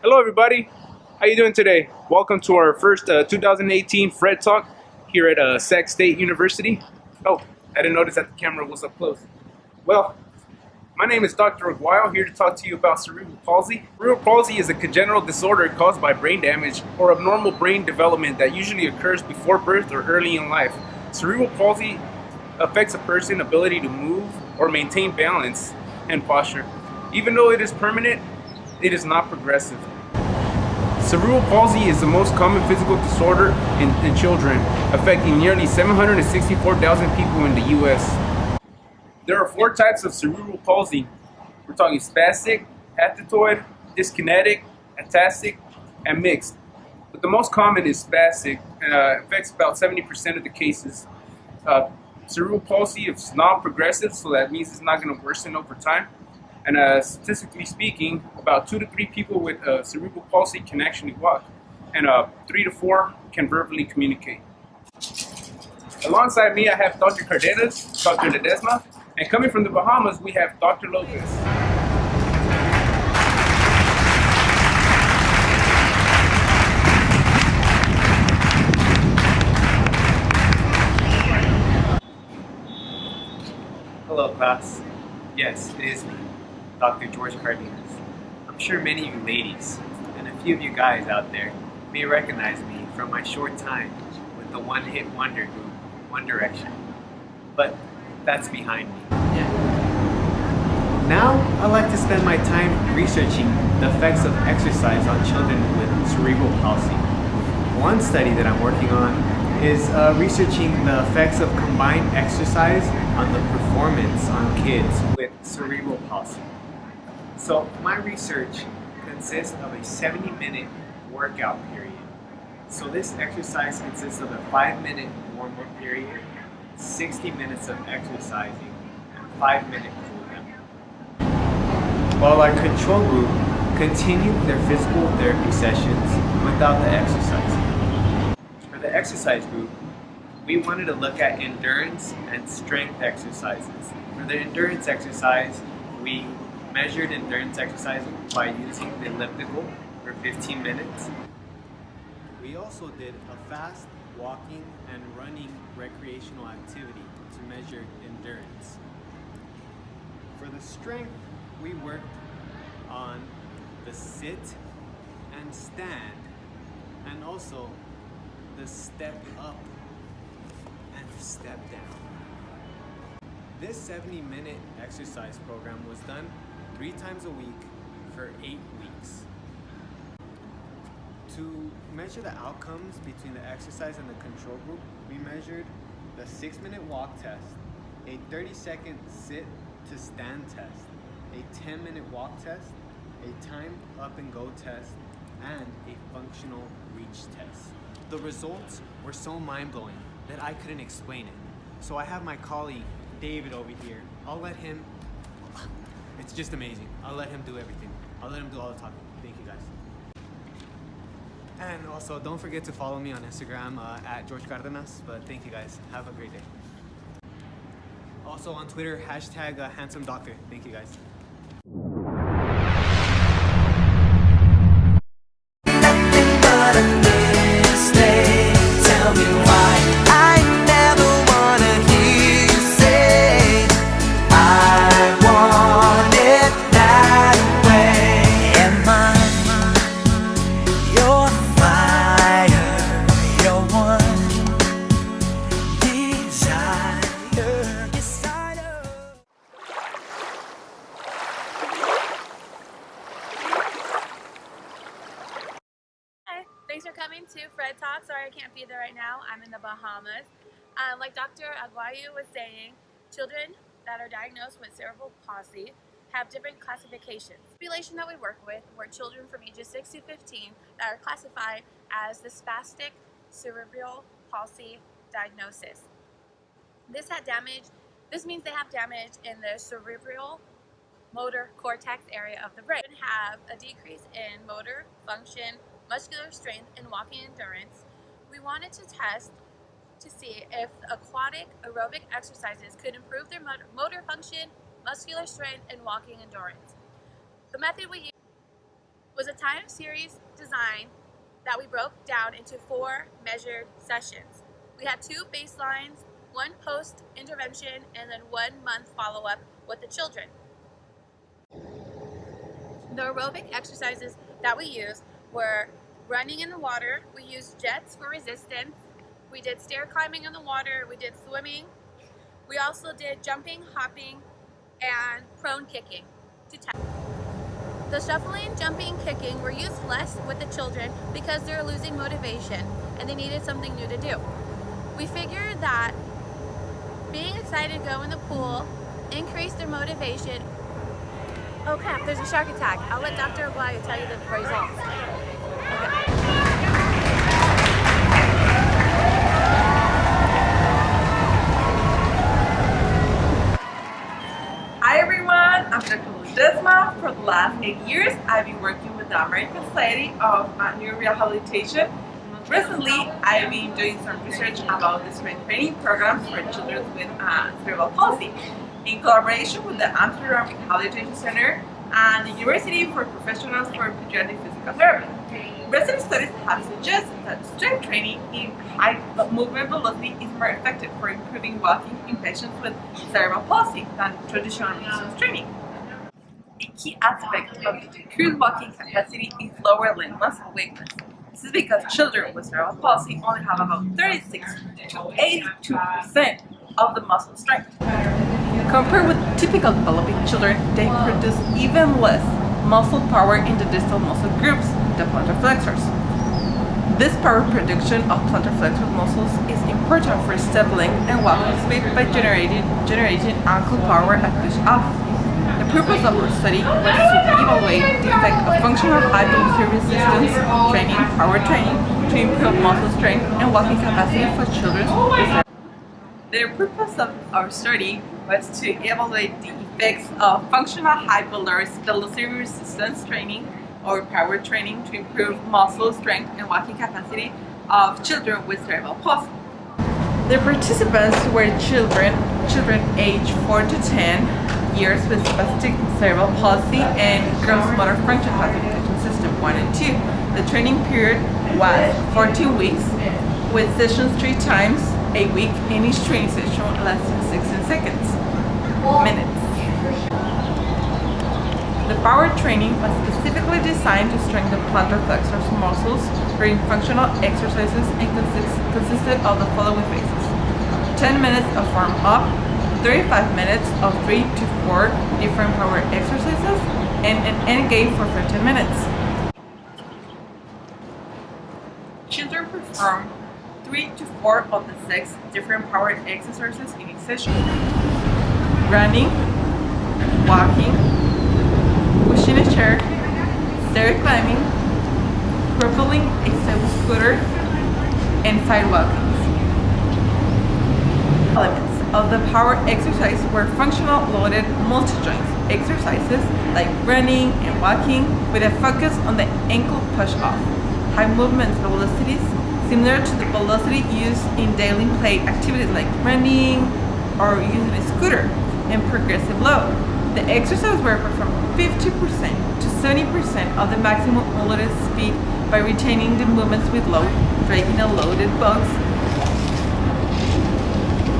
Hello, everybody. How you doing today? Welcome to our first 2018 Fred Talk here at Sac State University. Oh, I didn't notice that the camera was up close. Well, my name is Dr. Aguayo, here to talk to you about cerebral palsy. Cerebral palsy is a congenital disorder caused by brain damage or abnormal brain development that usually occurs before birth or early in life. Cerebral palsy affects a person's ability to move or maintain balance and posture. Even though it is permanent, it is not progressive. Cerebral palsy is the most common physical disorder in children, affecting nearly 764,000 people in the US. There are four types of cerebral palsy. We're talking spastic, haptoid, dyskinetic, ataxic, and mixed. But the most common is spastic, and affects about 70% of the cases. Cerebral palsy is non-progressive, so that means it's not going to worsen over time. And statistically speaking, about 2 to 3 people with cerebral palsy can actually walk, and 3 to 4 can verbally communicate. Alongside me, I have Dr. Cardenas, Dr. Ledesma, and coming from the Bahamas, we have Dr. Lopez. Hello, class. Yes, it is me, Dr. George Cardenas. I'm sure many of you ladies and a few of you guys out there may recognize me from my short time with the one-hit wonder group, One Direction. But that's behind me. Now, I'd like to spend my time researching the effects of exercise on children with cerebral palsy. One study that I'm working on is researching the effects of combined exercise on the performance on kids with cerebral palsy. So my research consists of a 70-minute workout period. So this exercise consists of a 5-minute warm-up period, 60 minutes of exercising, and a 5-minute cool-down. While our control group continued their physical therapy sessions without the exercising. For the exercise group, we wanted to look at endurance and strength exercises. For the endurance exercise, we measured endurance exercise by using the elliptical for 15 minutes. We also did a fast walking and running recreational activity to measure endurance. For the strength, we worked on the sit and stand, and also the step up and the step down. This 70-minute exercise program was done 3 times a week for 8 weeks. To measure the outcomes between the exercise and the control group, we measured the 6-minute walk test, a 30-second sit to stand test, a 10-minute walk test, a timed up and go test, and a functional reach test. The results were so mind-blowing that I couldn't explain it. So I have my colleague, David, over here. It's just amazing. I'll let him do everything. I'll let him do all the talking. Thank you, guys. And also, don't forget to follow me on Instagram at George Cardenas. But thank you, guys. Have a great day. Also on Twitter, hashtag handsome doctor. Thank you, guys. Tell me why I never wanna hear you say I want it that way. Am I your fire, your one desire? Yes, I know. Hi, thanks for coming to Fred Talk. Sorry I can't be there right now. I'm in the Bahamas. Like Dr. Aguayo was saying, children that are diagnosed with cerebral palsy have different classifications. The population that we work with were children from ages 6 to 15 that are classified as the spastic cerebral palsy diagnosis. This means they have damage in the cerebral motor cortex area of the brain, have a decrease in motor function, muscular strength, and walking endurance. We wanted to test to see if aquatic aerobic exercises could improve their motor function, muscular strength, and walking endurance. The method we was a time series design that we broke down into 4 measured sessions. We had 2 baselines, 1 post-intervention, and then 1 month follow-up with the children. The aerobic exercises that we used were running in the water. We used jets for resistance. We did stair climbing in the water. We did swimming. We also did jumping, hopping, and prone kicking to test. The shuffling, jumping, kicking were used less with the children because they were losing motivation and they needed something new to do. We figured that being excited to go in the pool increased their motivation. Oh crap, there's a shark attack. I'll let Dr. Aguayo tell you the results. Okay. Hi everyone, I'm Dr. Desma. For the last 8 years, I've been working with the American Society of Neurorehabilitation. Recently, I've been doing some research about the strength training programs for children with cerebral palsy in collaboration with the Amsterdam Rehabilitation Center and the University for Professionals for Pediatric Physical Therapy. Recent studies have suggested that strength training in high movement velocity is more effective for improving walking in patients with cerebral palsy than traditional resistance training. A key aspect of the decreased walking capacity is lower limb muscle weakness. This is because children with cerebral palsy only have about 36 to 82% of the muscle strength. Compared with typical developing children, they produce even less muscle power in the distal muscle groups, the plantar flexors. This power production of plantar flexor muscles is important for stabilizing and walking speed by generating ankle power at push-off. The purpose of our study was to evaluate the effect of functional high velocity resistance training, power training, to improve muscle strength and walking capacity for children with. The purpose of our study was to evaluate the effects of functional high velocity resistance training or power training to improve muscle strength and walking capacity of children with cerebral palsy. The participants were children aged 4 to 10 years with spastic cerebral palsy and gross motor function classification system 1 and 2. The training period was 14 weeks with sessions 3 times a week, and each training session lasted 16 minutes. The power training was specifically designed to strengthen plantar flexor muscles during functional exercises and consisted of the following phases: 10 minutes of warm-up, 35 minutes of 3 to 4 different power exercises, and an end game for 15 minutes. Children perform 3 to 4 of the 6 different power exercises in each session: running, walking, pushing a chair, stair climbing, propelling a stable scooter, and sidewalking. Elements of the power exercise were functional loaded multi-joint exercises like running and walking with a focus on the ankle push-off, high movement velocities similar to the velocity used in daily play activities like running or using a scooter, and progressive load. The exercises were performed 50% to 70% of the maximum loaded speed by retaining the movements with load, dragging a loaded box.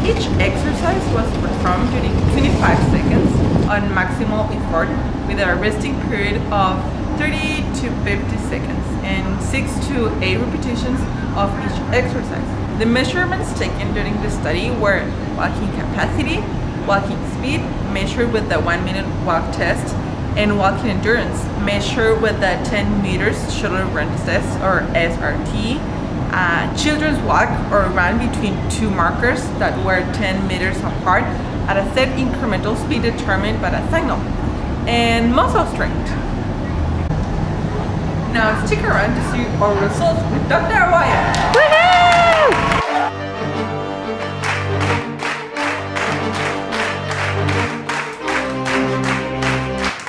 Each exercise was performed during 25 seconds on maximal effort with a resting period of 30 to 50 seconds and 6 to 8 repetitions of each exercise. The measurements taken during the study were walking capacity, walking speed measured with the 1-minute walk test, and walking endurance measured with the 10 meters shuttle run test or SRT. Children's walk or run between 2 markers that were 10 meters apart at a set incremental speed determined by a signal, and muscle strength. Now stick around to see our results with Dr. Aguayo.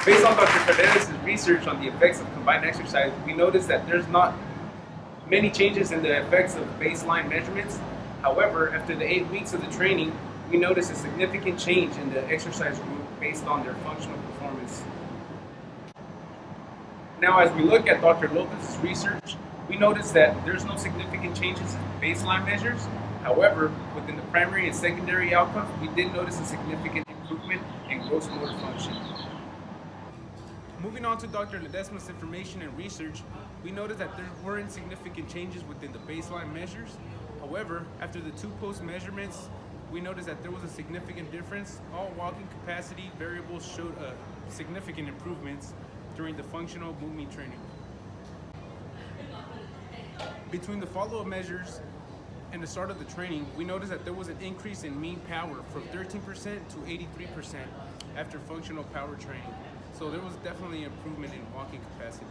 Based on Dr. Fredkins' research on the effects of combined exercise, we noticed that there's not many changes in the effects of baseline measurements. However, after the 8 weeks of the training, we noticed a significant change in the exercise group based on their functional performance. Now, as we look at Dr. Lopez's research, we notice that there's no significant changes in baseline measures. However, within the primary and secondary outcomes, we did notice a significant improvement in gross motor function. Moving on to Dr. Ledesma's information and research, we noticed that there weren't significant changes within the baseline measures. However, after the two post measurements, we noticed that there was a significant difference. All walking capacity variables showed significant improvements during the functional movement training. Between the follow-up measures and the start of the training, we noticed that there was an increase in mean power from 13% to 83% after functional power training. So there was definitely improvement in walking capacity.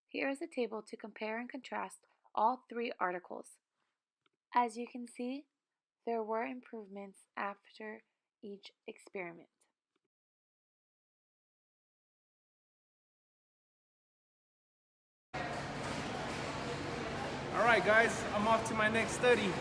Here is a table to compare and contrast all three articles. As you can see, there were improvements after each experiment. All right, guys, I'm off to my next study.